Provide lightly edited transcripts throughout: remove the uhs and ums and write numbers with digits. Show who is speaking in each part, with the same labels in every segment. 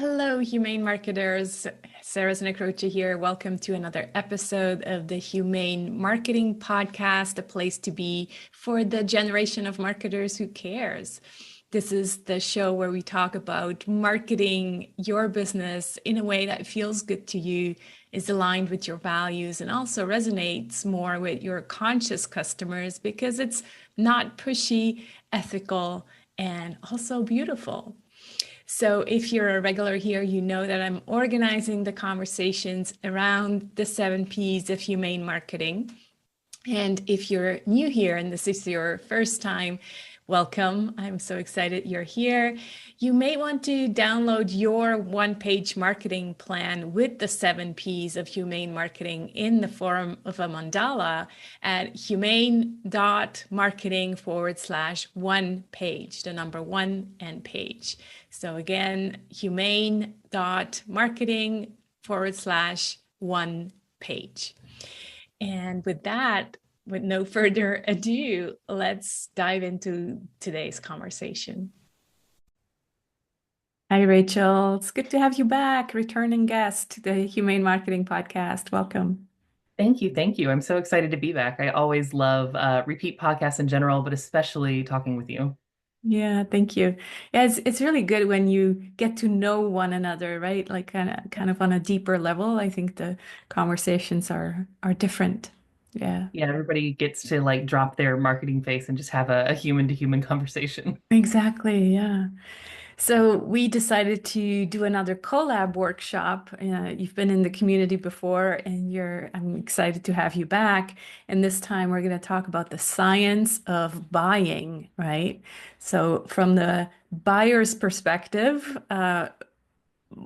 Speaker 1: Hello, humane marketers. Sarah Znekrocha here. Welcome to another episode of the Humane Marketing Podcast, a place to be for the generation of marketers who cares. This is the show where we talk about marketing your business in a way that feels good to you, is aligned with your values, and also resonates more with your conscious customers because it's not pushy, ethical, and also beautiful. So if you're a regular here, you know that I'm organizing the conversations around the 7 Ps of humane marketing. And if you're new here and this is your first time, welcome. I'm so excited you're here. You may want to download your one-page marketing plan with the 7 Ps of humane marketing in the form of a mandala at humane.marketing/one page, the number one and page. So again, humane.marketing/one page. And with that, with no further ado, let's dive into today's conversation. Hi, Rachel. It's good to have you back, returning guest to the Humane Marketing Podcast. Welcome.
Speaker 2: Thank you. Thank you. I'm so excited to be back. I always love repeat podcasts in general, but especially talking with you.
Speaker 1: Yeah, thank you. Yeah, it's really good when you get to know one another, right? Like kind of on a deeper level. I think the conversations are different. Yeah.
Speaker 2: Yeah, everybody gets to like drop their marketing face and just have a human to human conversation.
Speaker 1: Exactly. Yeah. So we decided to do another collab workshop. You've been in the community before, and I'm excited to have you back. And this time we're going to talk about the science of buying, right? So from the buyer's perspective,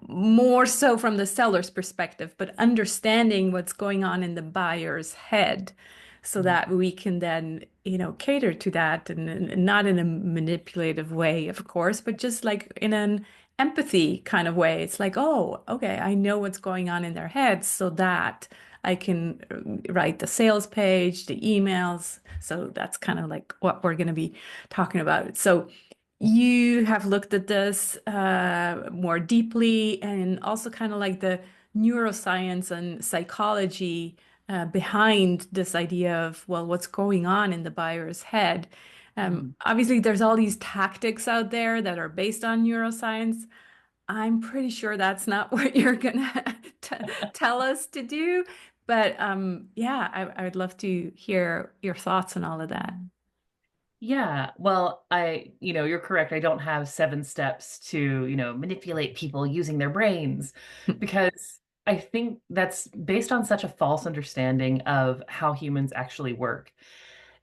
Speaker 1: more so from the seller's perspective, but understanding what's going on in the buyer's head so that we can then, cater to that and not in a manipulative way, of course, but just like in an empathy kind of way. It's like, oh, okay, I know what's going on in their heads so that I can write the sales page, the emails. So that's kind of like what we're going to be talking about. So you have looked at this more deeply and also kind of like the neuroscience and psychology behind this idea of, well, what's going on in the buyer's head.
Speaker 2: Mhm.
Speaker 1: Obviously, there's all these tactics out there that are based on neuroscience. I'm pretty sure that's not what you're gonna tell us to do. But yeah, I would love to hear your thoughts on all of that.
Speaker 2: Yeah, well, you're correct. I don't have 7 steps to, manipulate people using their brains because I think that's based on such a false understanding of how humans actually work.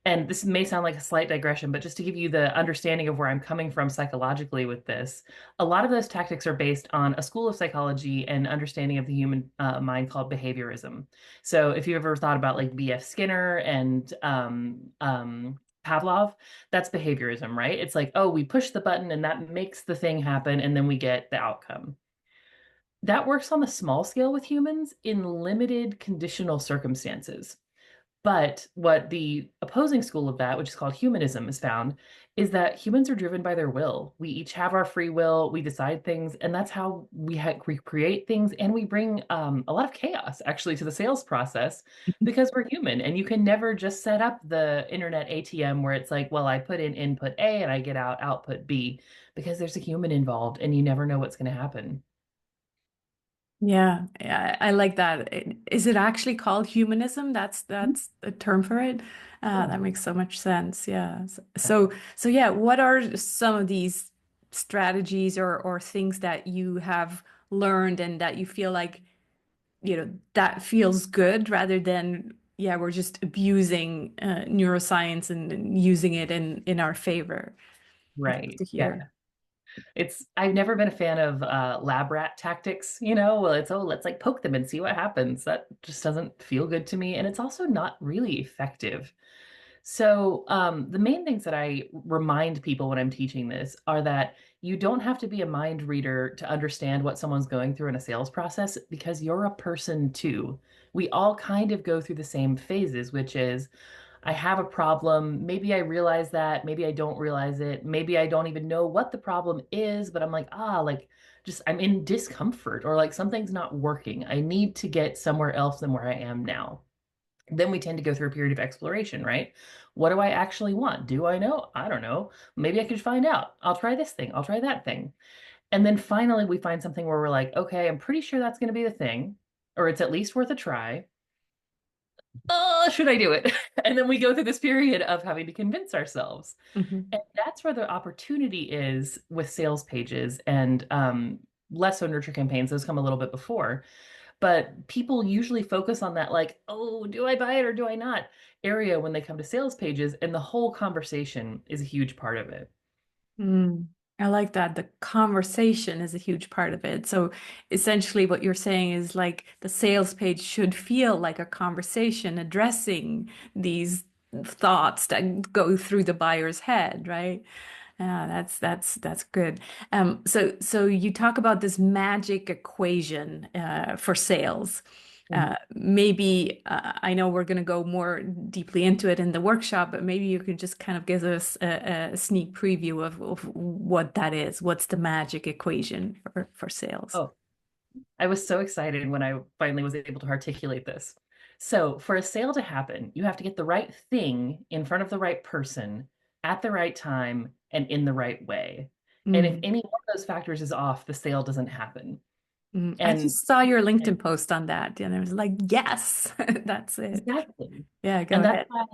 Speaker 2: And this may sound like a slight digression, but just to give you the understanding of where I'm coming from psychologically with this, a lot of those tactics are based on a school of psychology and understanding of the human mind called behaviorism. So if you ever thought about like B.F. Skinner and Pavlov, that's behaviorism, right? It's like, oh, we push the button and that makes the thing happen, and then we get the outcome. That works on a small scale with humans in limited conditional circumstances. But what the opposing school of that, which is called humanism, has found is that humans are driven by their will. We each have our free will, we decide things, and that's how we create things. And we bring a lot of chaos actually to the sales process because we're human. And you can never just set up the internet ATM where it's like, well, I put in input A and I get out output B because there's a human involved and you never know what's going to happen.
Speaker 1: Yeah, I like that. Is it actually called humanism? That's a term for it.
Speaker 2: Yeah.
Speaker 1: That makes so much sense. Yeah. So yeah, what are some of these strategies or things that you have learned and that you feel like, that feels good rather than, yeah, we're just abusing neuroscience and using it in our favor. I'd love
Speaker 2: Right.
Speaker 1: to
Speaker 2: Yeah.
Speaker 1: hear.
Speaker 2: I've never been a fan of lab rat tactics, well, it's, oh, let's like poke them and see what happens. That just doesn't feel good to me. And it's also not really effective. So, the main things that I remind people when I'm teaching this are that you don't have to be a mind reader to understand what someone's going through in a sales process because you're a person too. We all kind of go through the same phases, which is I have a problem. Maybe I realize that. Maybe I don't realize it. Maybe I don't even know what the problem is, but I'm like, like just I'm in discomfort or like something's not working. I need to get somewhere else than where I am now. Then we tend to go through a period of exploration, right? What do I actually want? Do I know? I don't know. Maybe I could find out. I'll try this thing. I'll try that thing. And then finally we find something where we're like, okay, I'm pretty sure that's going to be the thing, or it's at least worth a try. Oh, should I do it? And then we go through this period of having to convince ourselves.
Speaker 1: Mhm.
Speaker 2: And that's where the opportunity is with sales pages and less so nurture campaigns. Those come a little bit before. But people usually focus on that, like, oh, do I buy it or do I not area when they come to sales pages. And the whole conversation is a huge part of it.
Speaker 1: Mm. I like that. The conversation is a huge part of it. So essentially, what you're saying is like the sales page should feel like a conversation addressing these thoughts that go through the buyer's head, right? Yeah, that's good. So you talk about this magic equation for sales. Maybe I know we're going to go more deeply into it in the workshop, but maybe you can just kind of give us a sneak preview of what that is. What's the magic equation for sales?
Speaker 2: Oh, I was so excited when I finally was able to articulate this. So, for a sale to happen, you have to get the right thing in front of the right person at the right time and in the right way. And if
Speaker 1: Mm,
Speaker 2: any one of those factors is off, the sale doesn't happen.
Speaker 1: mm. I
Speaker 2: And,
Speaker 1: just saw your
Speaker 2: and
Speaker 1: LinkedIn post on that, and I was like, yes, that's it.
Speaker 2: exactly.
Speaker 1: Yeah, go
Speaker 2: And that's
Speaker 1: ahead.
Speaker 2: why,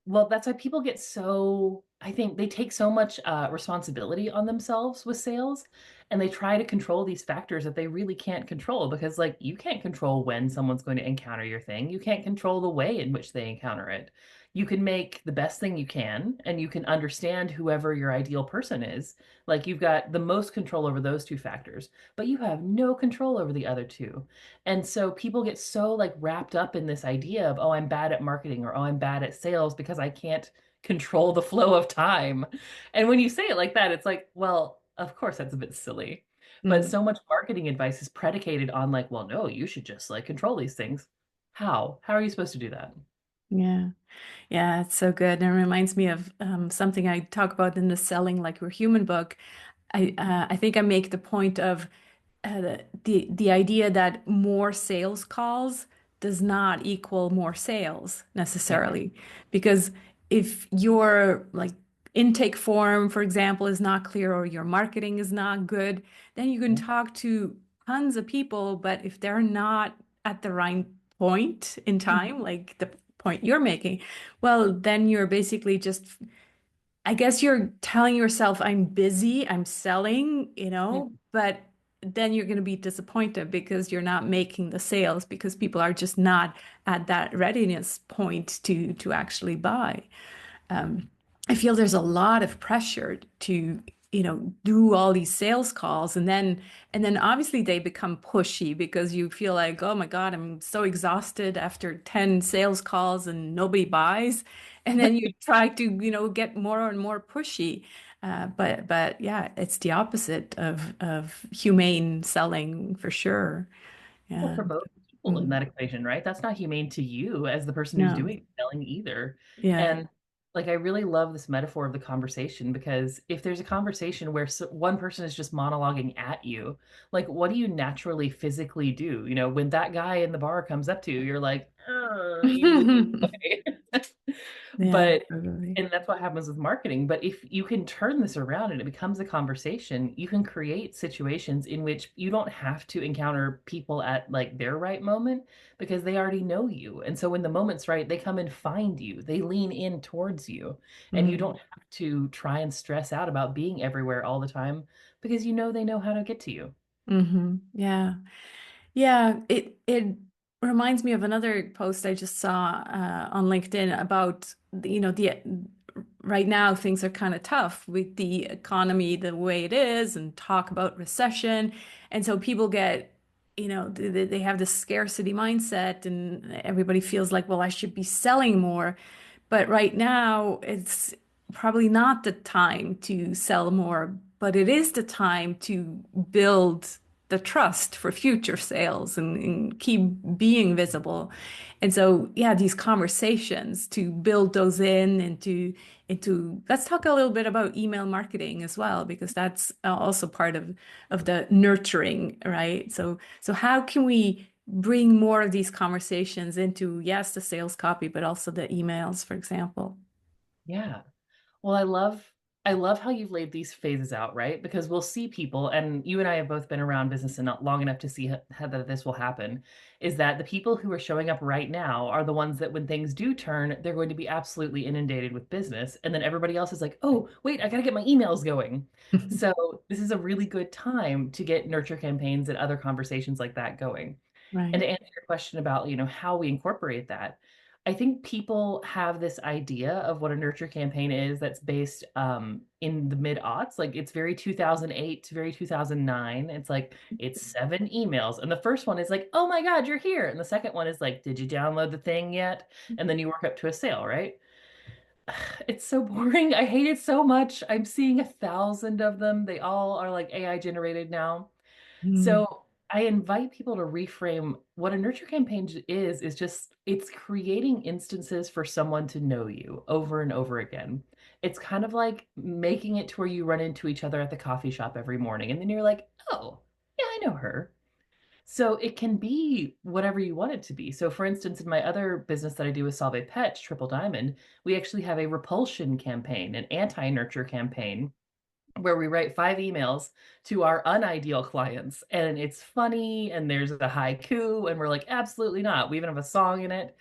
Speaker 2: well, that's why people get so, I think they take so much responsibility on themselves with sales, and they try to control these factors that they really can't control because, like, you can't control when someone's going to encounter your thing. You can't control the way in which they encounter it. You can make the best thing you can, and you can understand whoever your ideal person is. Like, you've got the most control over those two factors, but you have no control over the other two. And so people get so like wrapped up in this idea of, oh, I'm bad at marketing or oh, I'm bad at sales because I can't control the flow of time. And when you say it like that, it's like, well, of course that's a bit silly. But
Speaker 1: Mm,
Speaker 2: so much marketing advice is predicated on like, well, no, you should just like control these things. How? How are you supposed to do that?
Speaker 1: yeah. Yeah, it's so good. And it reminds me of something I talk about in the Selling Like We're Human book. I think I make the point of the idea that more sales calls does not equal more sales
Speaker 2: Yep.
Speaker 1: necessarily, because if your like intake form, for example, is not clear or your marketing is not good, then you can talk to tons of people, but if they're not at the right point in time, like the point you're making, well, then you're basically just I guess you're telling yourself, I'm busy, I'm selling, but then you're going to be disappointed because you're not making the sales because people are just not at that readiness point to actually buy. Um, I feel there's a lot of pressure to, do all these sales calls and then obviously they become pushy because you feel like, oh my God, I'm so exhausted after 10 sales calls and nobody buys. And then you try to, get more and more pushy. But yeah, it's the opposite of humane selling for sure.
Speaker 2: Well,
Speaker 1: Yeah.
Speaker 2: for both people in
Speaker 1: Mm.
Speaker 2: that equation, right? That's not humane to you as the person who's
Speaker 1: No.
Speaker 2: doing selling either.
Speaker 1: Yeah.
Speaker 2: And like, I really love this metaphor of the conversation because if there's a conversation where one person is just monologuing at you, like, what do you naturally physically do? You know, when that guy in the bar comes up to you, you're like, you move away.
Speaker 1: Yeah,
Speaker 2: But
Speaker 1: totally.
Speaker 2: and that's what happens with marketing. But if you can turn this around and it becomes a conversation, you can create situations in which you don't have to encounter people at like their right moment because they already know you. And so when the moment's right, they come and find you. They lean in towards you. And you don't have to try and stress out about being everywhere all the time because you know they know how to get to you.
Speaker 1: Yeah. Yeah, it reminds me of another post I just saw on LinkedIn about the right now things are kind of tough with the economy the way it is and talk about recession, and so people get they have this scarcity mindset and everybody feels like, well, I should be selling more, but right now it's probably not the time to sell more, but it is the time to build. the trust for future sales and keep being visible. And so, yeah, these conversations to build those in into let's talk a little bit about email marketing as well, because that's also part of the nurturing, right? So how can we bring more of these conversations into, yes, the sales copy, but also the emails, for example?
Speaker 2: Yeah. Well, I love how you've laid these phases out, right? Because we'll see people, and you and I have both been around business and not long enough to see how that this will happen, is that the people who are showing up right now are the ones that when things do turn, they're going to be absolutely inundated with business. And then everybody else is like, oh, wait, I gotta get my emails going. So this is a really good time to get nurture campaigns and other conversations like that going. And
Speaker 1: Right.
Speaker 2: to answer your question about, how we incorporate that, I think people have this idea of what a nurture campaign is that's based in the mid aughts. Like it's very 2008 very 2009. It's like it's 7 emails. And the first one is like, oh my God, you're here. And the second one is like, did you download the thing yet? And then you work up to a sale, right? It's so boring. I hate it so much. I'm seeing 1,000 of them. They all are like AI generated now.
Speaker 1: Mm.
Speaker 2: So I invite people to reframe what a nurture campaign is just it's creating instances for someone to know you over and over again. It's kind of like making it to where you run into each other at the coffee shop every morning and then you're like, "Oh, yeah, I know her." So it can be whatever you want it to be. So for instance, in my other business that I do with Solve Pets, Triple Diamond, we actually have a repulsion campaign, an anti-nurture campaign where we write 5 emails to our unideal clients. And it's funny, and there's a haiku, and we're like, absolutely not. We even have a song in it.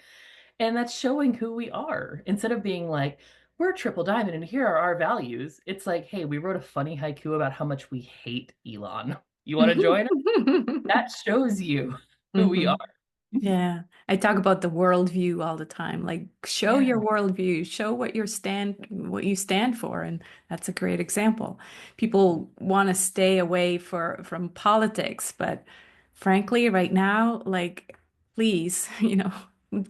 Speaker 2: And that's showing who we are. Instead of being like, we're Triple Diamond and here are our values, it's like, hey, we wrote a funny haiku about how much we hate Elon. You want to join us? That shows you who we are.
Speaker 1: Mhm. Yeah, I talk about the worldview all the time. Like, show your
Speaker 2: Yeah,
Speaker 1: worldview, show what you stand for, and that's a great example. People want to stay away from politics, but frankly, right now, like, please,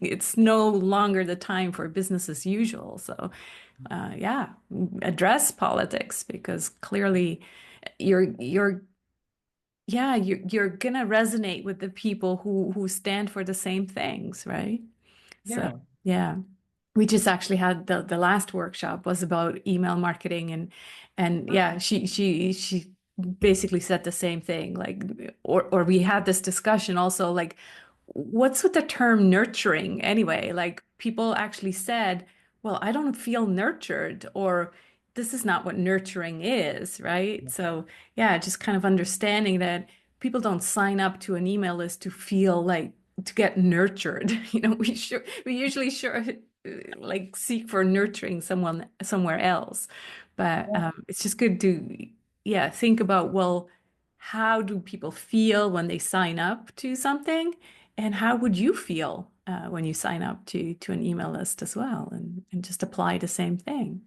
Speaker 1: it's no longer the time for business as usual. So, yeah, address politics because clearly, you're yeah, you're gonna resonate with the people who stand for the same things, right? So
Speaker 2: yeah.
Speaker 1: yeah, we just actually had the last workshop was about email marketing and yeah, she basically said the same thing. Like or we had this discussion also like what's with the term nurturing anyway? Like people actually said, well, I don't feel nurtured or this is not what nurturing is, right? So yeah, just kind of understanding that people don't sign up to an email list to feel like to get nurtured. We usually sure like seek for nurturing someone somewhere else. But it's just good to yeah, think about well, how do people feel when they sign up to something? And how would you feel when you sign up to an email list as well and just apply the same thing?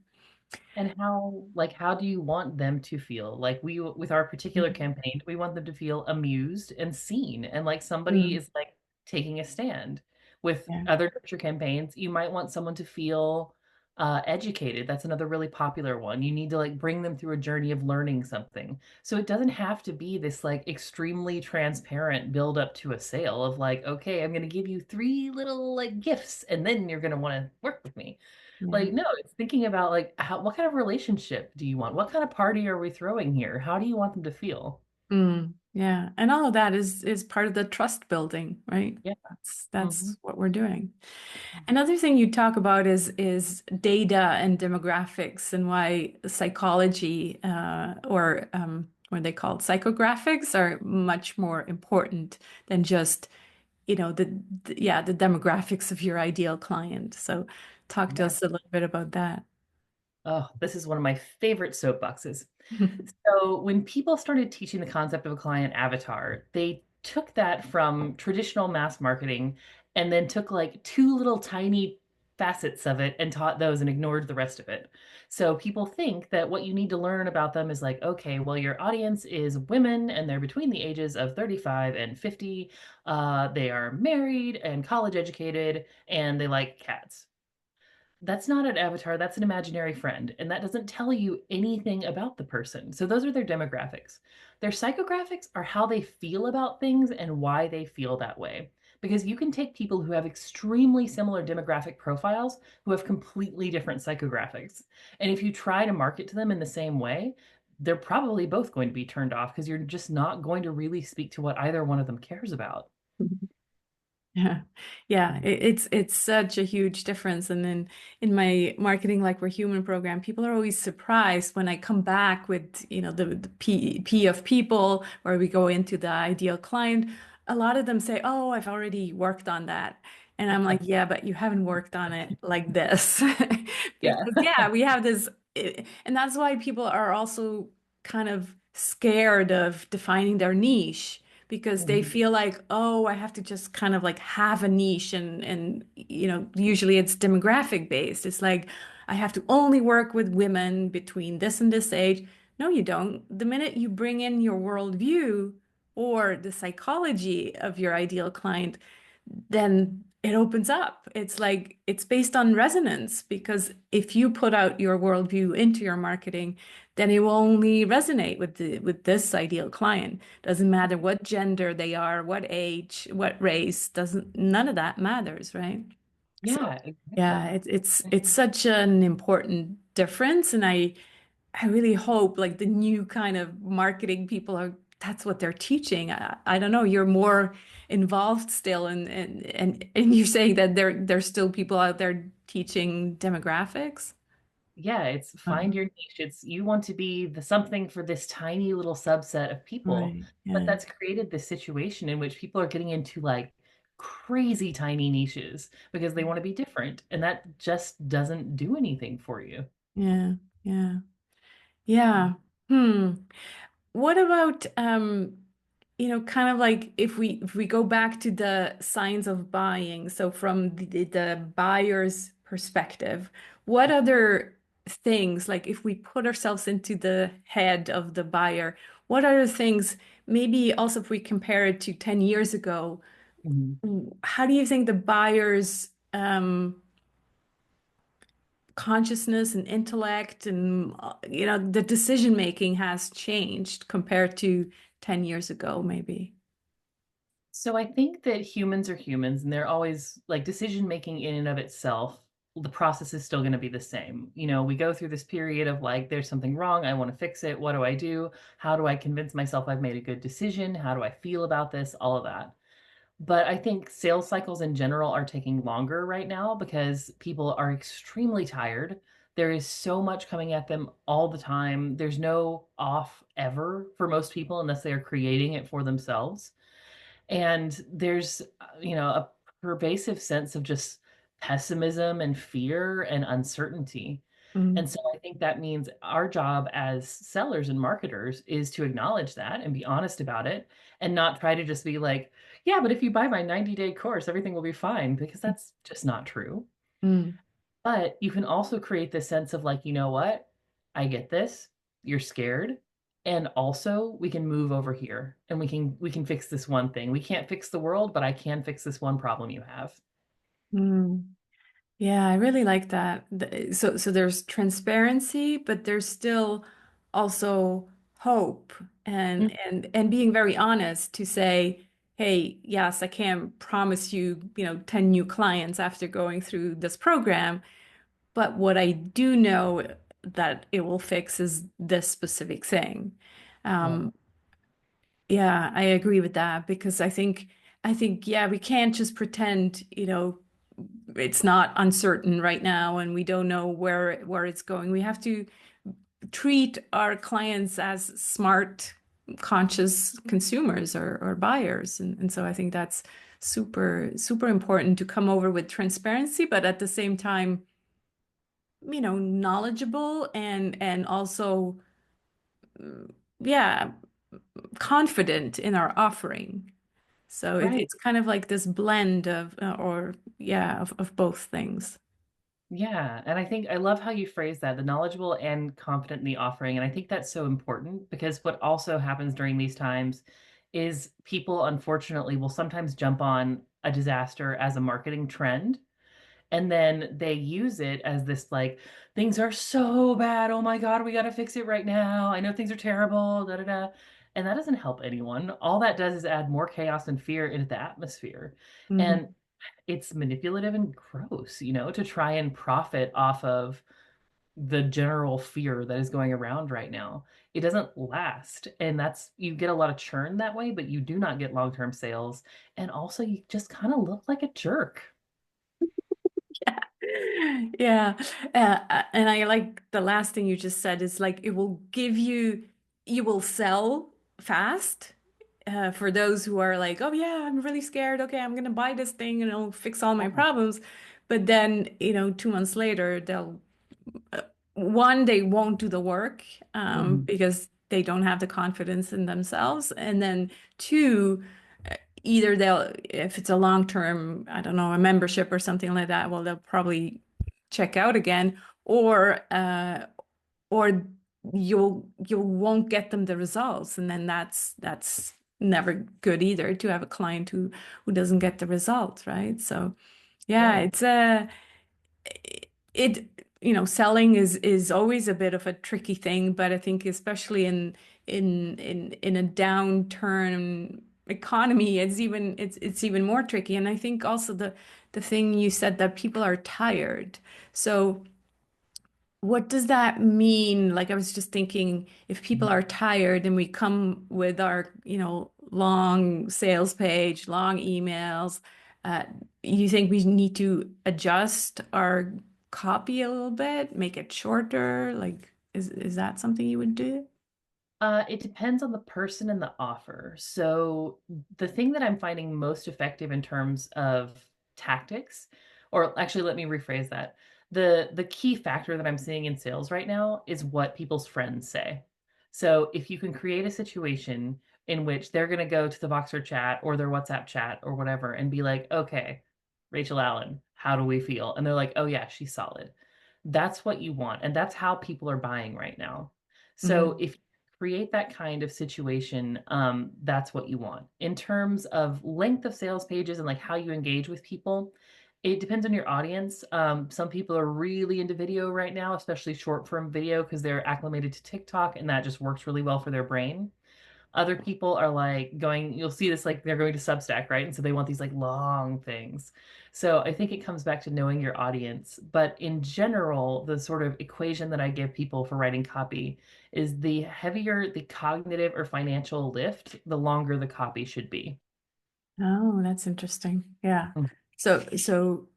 Speaker 2: And how do you want them to feel? Like we with our particular
Speaker 1: Mhm.
Speaker 2: campaign, we want them to feel amused and seen and like somebody
Speaker 1: Mm,
Speaker 2: is like taking a stand. With
Speaker 1: yeah.
Speaker 2: other nurture campaigns, you might want someone to feel educated. That's another really popular one. You need to like bring them through a journey of learning something. So it doesn't have to be this like extremely transparent build up to a sale of like, okay, I'm going to give you 3 little like gifts and then you're going to want to work with me.
Speaker 1: Yeah.
Speaker 2: Like, no, it's thinking about like what kind of relationship do you want? What kind of party are we throwing here? How do you want them to feel?
Speaker 1: Yeah. And all of that is part of the trust building, right?
Speaker 2: Yeah.
Speaker 1: That's
Speaker 2: Hmm.
Speaker 1: what we're doing. Another thing you talk about is data and demographics and why psychology or what are they called psychographics are much more important than just yeah the demographics of your ideal client. So talk to
Speaker 2: Yeah.
Speaker 1: us a little bit about that.
Speaker 2: Oh, this is one of my favorite soapboxes. So when people started teaching the concept of a client avatar, they took that from traditional mass marketing and then took like 2 little tiny facets of it and taught those and ignored the rest of it. So people think that what you need to learn about them is like, okay, well, your audience is women and they're between the ages of 35 and 50. They are married and college educated and they like cats. That's not an avatar, that's an imaginary friend. And that doesn't tell you anything about the person. So those are their demographics. Their psychographics are how they feel about things and why they feel that way. Because you can take people who have extremely similar demographic profiles who have completely different psychographics. And if you try to market to them in the same way, they're probably both going to be turned off because you're just not going to really speak to what either one of them cares about.
Speaker 1: Yeah. Yeah, it's such a huge difference. And then in my marketing like we're human program, people are always surprised when I come back with, the P of people, where we go into the ideal client. A lot of them say, "Oh, I've already worked on that." And I'm like, "Yeah, but you haven't worked on it like this."
Speaker 2: Yeah.
Speaker 1: Because yeah, we have this, and that's why people are also kind of scared of defining their niche, because they
Speaker 2: Mhm.
Speaker 1: feel like, oh, I have to just kind of like have a niche, and usually it's demographic based. It's like I have to only work with women between this and this age. No, you don't. The minute you bring in your worldview or the psychology of your ideal client, then it opens up. It's like it's based on resonance, because if you put out your worldview into your marketing, then it will only resonate with this ideal client. Doesn't matter what gender they are, what age, what race, doesn't none of that matters, right? So
Speaker 2: Yeah,
Speaker 1: yeah,
Speaker 2: exactly.
Speaker 1: it's such an important difference, and I really hope like the new kind of marketing people are that's what they're teaching. I don't know, you're more involved still, and you're saying that there's still people out there teaching demographics.
Speaker 2: Yeah, it's find
Speaker 1: Uh,
Speaker 2: your niche. It's you want to be the something for this tiny little subset of people,
Speaker 1: right.
Speaker 2: but
Speaker 1: Yeah.
Speaker 2: that's created this situation in which people are getting into like crazy tiny niches because they want to be different, and that just doesn't do anything for you.
Speaker 1: Yeah. Yeah. Yeah. Hmm. What about kind of like if we go back to the science of buying, so from the buyer's perspective, what other things, like if we put ourselves into the head of the buyer, what other things, maybe also if we compare it to 10 years ago,
Speaker 2: Mhm.
Speaker 1: how do you think the buyer's consciousness and intellect and the decision making has changed compared to 10 years ago, maybe?
Speaker 2: So I think that humans are humans and they're always like decision making in and of itself. The process is still going to be the same. We go through this period of like, there's something wrong. I want to fix it. What do I do? How do I convince myself I've made a good decision? How do I feel about this? All of that. But I think sales cycles in general are taking longer right now because people are extremely tired. There is so much coming at them all the time. There's no off ever for most people unless they are creating it for themselves. And there's, a pervasive sense of just pessimism and fear and uncertainty. And
Speaker 1: Mm,
Speaker 2: so I think that means our job as sellers and marketers is to acknowledge that and be honest about it and not try to just be like, yeah, but if you buy my 90-day course, everything will be fine, because that's just not true.
Speaker 1: mm,
Speaker 2: But you can also create this sense of like, you know what? I get this. You're scared. And also we can move over here and we can fix this one thing. We can't fix the world, but I can fix this one problem you have.
Speaker 1: mm. Yeah, I really like that. So there's transparency, but there's still also hope,
Speaker 2: Mm.
Speaker 1: and being very honest to say, hey, yes, I can't promise you, 10 new clients after going through this program, but what I do know that it will fix is this specific thing.
Speaker 2: Yeah.
Speaker 1: Um, yeah, I agree with that, because I think yeah, we can't just pretend, it's not uncertain right now and we don't know where it's going. We have to treat our clients as smart, conscious consumers or buyers. And so I think that's super, super important to come over with transparency, but at the same time, knowledgeable and also, yeah, confident in our offering. So
Speaker 2: Right.
Speaker 1: it's kind of like this blend of, or yeah, of both things.
Speaker 2: Yeah, and I think I love how you phrase that, the knowledgeable and confident in the offering. And I think that's so important because what also happens during these times is people unfortunately will sometimes jump on a disaster as a marketing trend, and then they use it as this like, things are so bad. Oh my God, we got to fix it right now. I know things are terrible, da da da. And that doesn't help anyone. All that does is add more chaos and fear into the atmosphere. And
Speaker 1: Mhm.
Speaker 2: it's manipulative and gross, to try and profit off of the general fear that is going around right now. It doesn't last. And you get a lot of churn that way, but you do not get long-term sales. And also, you just kind of look like a jerk.
Speaker 1: Yeah. And I like the last thing you just said is like it will give you, you will sell fast. For those who are like, oh yeah, I'm really scared. Okay, I'm gonna buy this thing and it'll fix all my problems. But then, 2 months later, uh, they won't do the work
Speaker 2: Mhm.
Speaker 1: because they don't have the confidence in themselves. And then two, either if it's a long-term, I don't know, a membership or something like that, well, they'll probably check out again, or you won't get them the results, and then that's never good either to have a client who doesn't get the results, right? So yeah,
Speaker 2: Right.
Speaker 1: it's a it selling is always a bit of a tricky thing, but I think especially in a downturn economy, it's even more tricky. And I think also the thing you said that people are tired. So what does that mean? Like I was just thinking, if people
Speaker 2: Mhm.
Speaker 1: are tired and we come with our, long sales page, long emails, uh, you think we need to adjust our copy a little bit, make it shorter? Like, is that something you would do?
Speaker 2: It depends on the person and the offer. So the thing that I'm finding most effective in terms of tactics, or actually let me rephrase that. The key factor that I'm seeing in sales right now is what people's friends say. So if you can create a situation in which they're going to go to the Voxer chat or their WhatsApp chat or whatever and be like, okay, Rachel Allen, how do we feel? And they're like, oh yeah, she's solid. That's what you want. And that's how people are buying right now. So
Speaker 1: Mhm.
Speaker 2: if create that kind of situation, that's what you want. In terms of length of sales pages and like how you engage with people, it depends on your audience. Some people are really into video right now, especially short form video, because they're acclimated to TikTok and that just works really well for their brain. Other people are like going, you'll see this like they're going to Substack, right? And so they want these like long things. So I think it comes back to knowing your audience. But in general, the sort of equation that I give people for writing copy is the heavier the cognitive or financial lift, the longer the copy should be.
Speaker 1: Oh, that's interesting. Yeah.
Speaker 2: Mm.
Speaker 1: So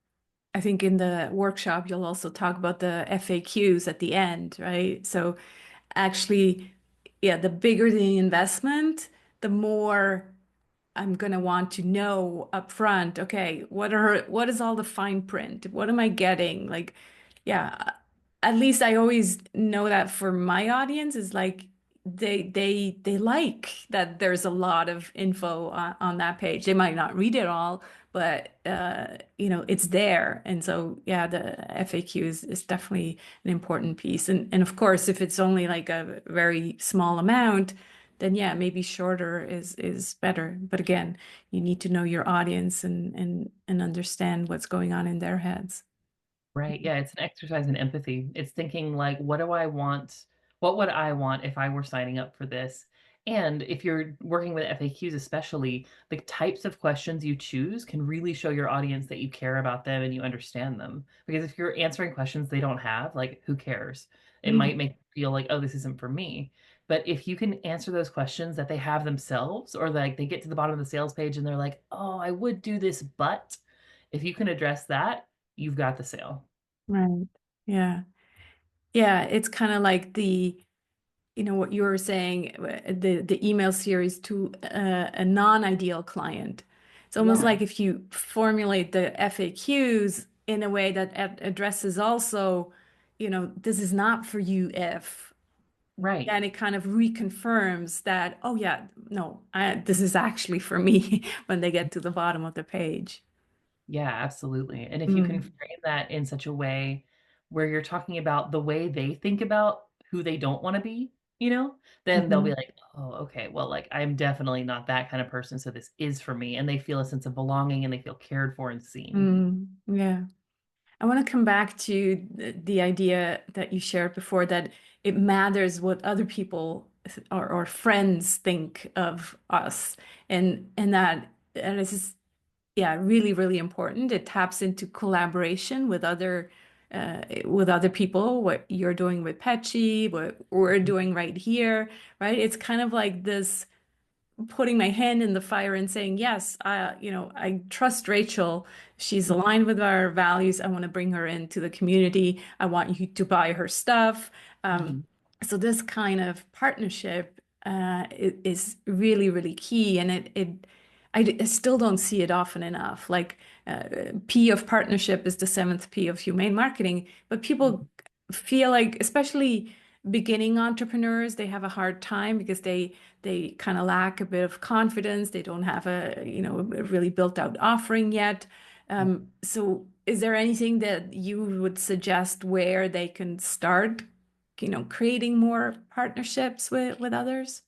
Speaker 1: I think in the workshop you'll also talk about the FAQs at the end, right? So actually, yeah, the bigger the investment, the more I'm gonna want to know upfront, okay, what is all the fine print? What am I getting? Like, yeah, at least I always know that for my audience is like they like that there's a lot of info on that page. They might not read it all, but it's there. And so yeah, the FAQ is definitely an important piece. And of course, if it's only like a very small amount, then yeah, maybe shorter is better. But again, you need to know your audience and understand what's going on in their heads.
Speaker 2: Right. Yeah, it's an exercise in empathy. It's thinking like, what do I want? What would I want if I were signing up for this? And if you're working with FAQs, especially, the types of questions you choose can really show your audience that you care about them and you understand them. Because if you're answering questions they don't have, like, who cares? It might
Speaker 1: Mhm.
Speaker 2: make you feel like, oh, this isn't for me. But if you can answer those questions that they have themselves, or like they get to the bottom of the sales page and they're like, oh, I would do this, but if you can address that, you've got the sale.
Speaker 1: Right. Yeah. Yeah, it's kind of like what you were saying, the email series to a non-ideal client. It's almost
Speaker 2: Yeah,
Speaker 1: like if you formulate the FAQs in a way that addresses also, this is not for you if,
Speaker 2: right.
Speaker 1: then it kind of reconfirms that, oh yeah, no, this is actually for me when they get to the bottom of the page.
Speaker 2: Yeah, absolutely. And if you can
Speaker 1: Mm.
Speaker 2: frame that in such a way where you're talking about the way they think about who they don't want to be, then they'll be
Speaker 1: Mhm.
Speaker 2: like, oh, okay, well, like I'm definitely not that kind of person. So this is for me. And they feel a sense of belonging and they feel cared for and seen.
Speaker 1: Yeah. I want to come back to the idea that you shared before that it matters what other people or friends think of us, and that is yeah, really, really important. It taps into collaboration with other people, what you're doing with Petchy, what we're doing right here, right? It's kind of like this putting my hand in the fire and saying, yes, I trust Rachel. She's aligned with our values. I want to bring her into the community. I want you to buy her stuff. Um,
Speaker 2: Mhm.
Speaker 1: so this kind of partnership is really, really key. And I still don't see it often enough. Like P of partnership is the seventh P of humane marketing, but people feel like, especially beginning entrepreneurs, they have a hard time because they kind of lack a bit of confidence. They don't have a really built out offering yet. So is there anything that you would suggest where they can start, creating more partnerships with others?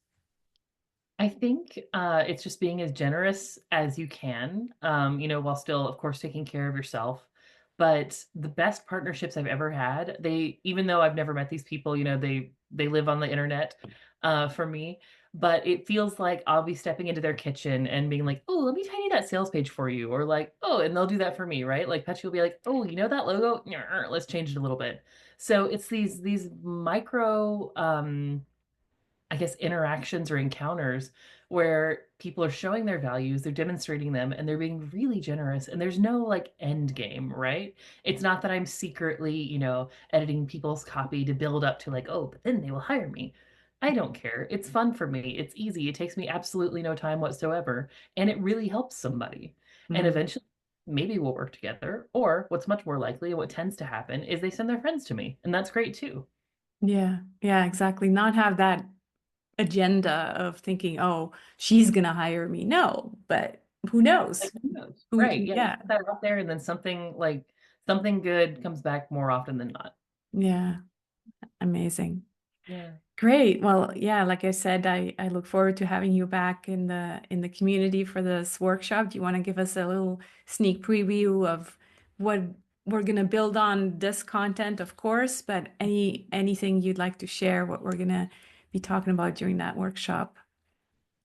Speaker 2: I think it's just being as generous as you can, while still, of course, taking care of yourself. But the best partnerships I've ever had, even though I've never met these people, they live on the internet for me. But it feels like I'll be stepping into their kitchen and being like, "Oh, let me tidy that sales page for you," or like, "Oh," and they'll do that for me, right? Like Petchy will be like, "Oh, you know that logo? Let's change it a little bit." So it's these micro I guess, interactions or encounters where people are showing their values, they're demonstrating them, and they're being really generous. And there's no like end game, right? It's not that I'm secretly, editing people's copy to build up to like, oh, but then they will hire me. I don't care. It's fun for me. It's easy. It takes me absolutely no time whatsoever. And it really helps somebody. And
Speaker 1: Mm.
Speaker 2: eventually, maybe we'll work together. Or what's much more likely, and what tends to happen, is they send their friends to me. And that's great too.
Speaker 1: Yeah, yeah, exactly. Not have that agenda of thinking, oh, she's gonna hire me. No, but who
Speaker 2: Like,
Speaker 1: knows?
Speaker 2: who knows?
Speaker 1: Who,
Speaker 2: Right. Yeah. You
Speaker 1: yeah,
Speaker 2: put that out there and then something good comes back more often than not.
Speaker 1: yeah, amazing.
Speaker 2: Yeah.
Speaker 1: Great. Well, yeah, like I said, I look forward to having you back in the community for this workshop. Do you want to give us a little sneak preview of what we're going to build on this content, of course, but anything you'd like to share, what we're going to be talking about during that workshop?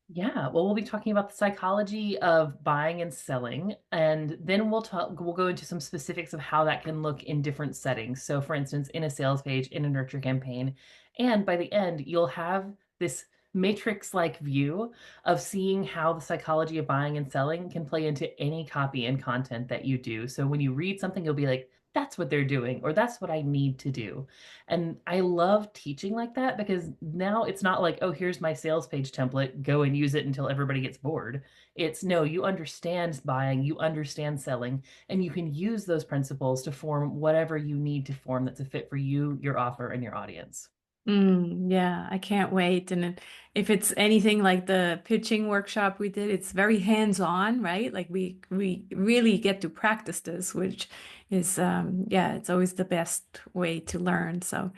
Speaker 2: Yeah, well, we'll be talking about the psychology of buying and selling, and then we'll go into some specifics of how that can look in different settings. So, for instance, in a sales page, in a nurture campaign, and by the end, you'll have this matrix-like view of seeing how the psychology of buying and selling can play into any copy and content that you do. So when you read something, you'll be like, that's what they're doing, or that's what I need to do. And I love teaching like that because now it's not like, oh, here's my sales page template, go and use it until everybody gets bored. It's no, you understand buying, you understand selling, and you can use those principles to form whatever you need to form that's a fit for you, your offer, and your audience.
Speaker 1: Yeah, I can't wait. And if it's anything like the pitching workshop we did, it's very hands-on, right? Like we really get to practice this, which is yeah, it's always the best way to learn. So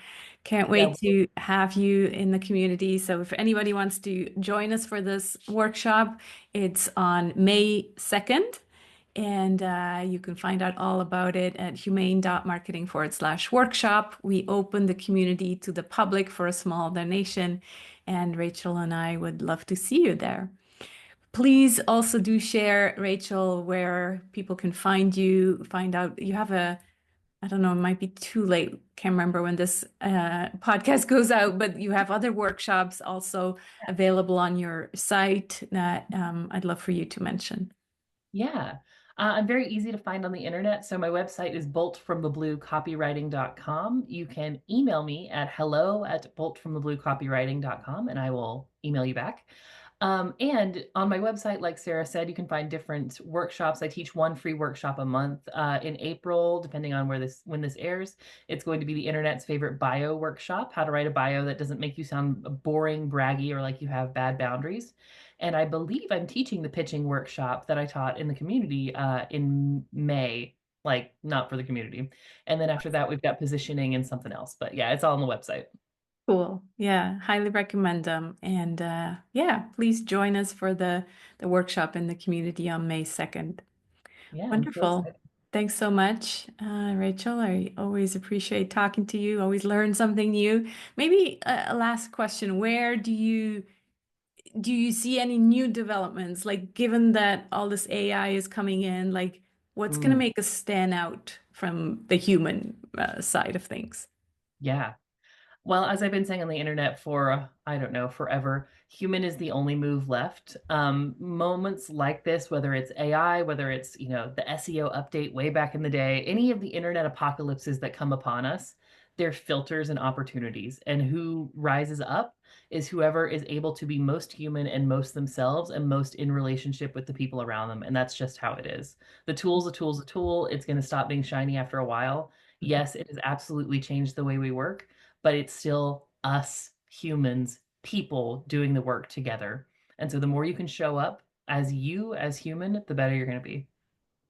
Speaker 1: can't
Speaker 2: Yeah,
Speaker 1: wait to have you in the community. So if anybody wants to join us for this workshop, it's on May 2nd. And you can find out all about it at humane.marketing/workshop. We open the community to the public for a small donation, and Rachel and I would love to see you there. Please also do share, Rachel, where people can find you, find out you have I don't know, it might be too late. Can't remember when this podcast goes out, but you have other workshops also available on your site that I'd love for you to mention.
Speaker 2: yeah. I'm very easy to find on the internet. So my website is boltfromthebluecopywriting.com. You can email me at hello@boltfromthebluecopywriting.com and I will email you back. And on my website, like Sarah said, you can find different workshops. I teach one free workshop a month. In April, depending on when this airs, it's going to be the internet's favorite bio workshop, how to write a bio that doesn't make you sound boring, braggy, or like you have bad boundaries. And I believe I'm teaching the pitching workshop that I taught in the community in May, like not for the community. And then after that, we've got positioning and something else. But yeah, it's all on the website.
Speaker 1: Cool. Yeah, highly recommend them. And yeah, please join us for the workshop in the community on May 2nd.
Speaker 2: Yeah, I'm so
Speaker 1: Wonderful.
Speaker 2: excited.
Speaker 1: Thanks so much, Rachel. I always appreciate talking to you, always learn something new. Maybe a last question. Where do you see any new developments? Like, given that all this AI is coming in, like, what's going to
Speaker 2: Mm,
Speaker 1: make us stand out from the human side of things?
Speaker 2: yeah. Well, as I've been saying on the internet for, I don't know, forever, human is the only move left. Moments like this, whether it's AI, whether it's, the SEO update way back in the day, any of the internet apocalypses that come upon us, they're filters and opportunities. And who rises up is whoever is able to be most human and most themselves and most in relationship with the people around them. And that's just how it is. The tool's a tool's a tool. It's going to stop being shiny after a while. Yes, it has absolutely changed the way we work, but it's still us humans, people doing the work together. And so the more you can show up as you, as human, the better you're going to be.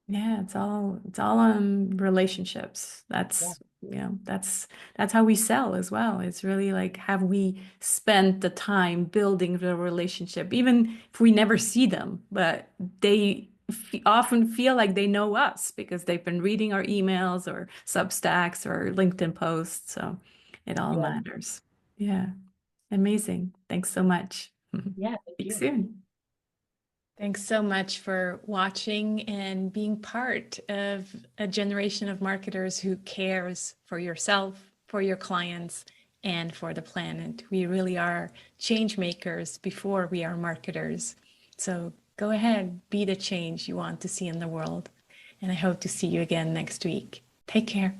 Speaker 1: Yeah, it's all on relationships.
Speaker 2: Yeah.
Speaker 1: That's how we sell as well. It's really like, have we spent the time building the relationship, even if we never see them, but they f often feel like they know us because they've been reading our emails or Substacks or LinkedIn posts. So it all
Speaker 2: Yeah.
Speaker 1: matters. Yeah, amazing. Thanks so much.
Speaker 2: Yeah. Thank
Speaker 1: Speak
Speaker 2: you.
Speaker 1: soon. Thanks so much for watching and being part of a generation of marketers who cares for yourself, for your clients, and for the planet. We really are change makers before we are marketers. So go ahead, be the change you want to see in the world. And I hope to see you again next week. Take care.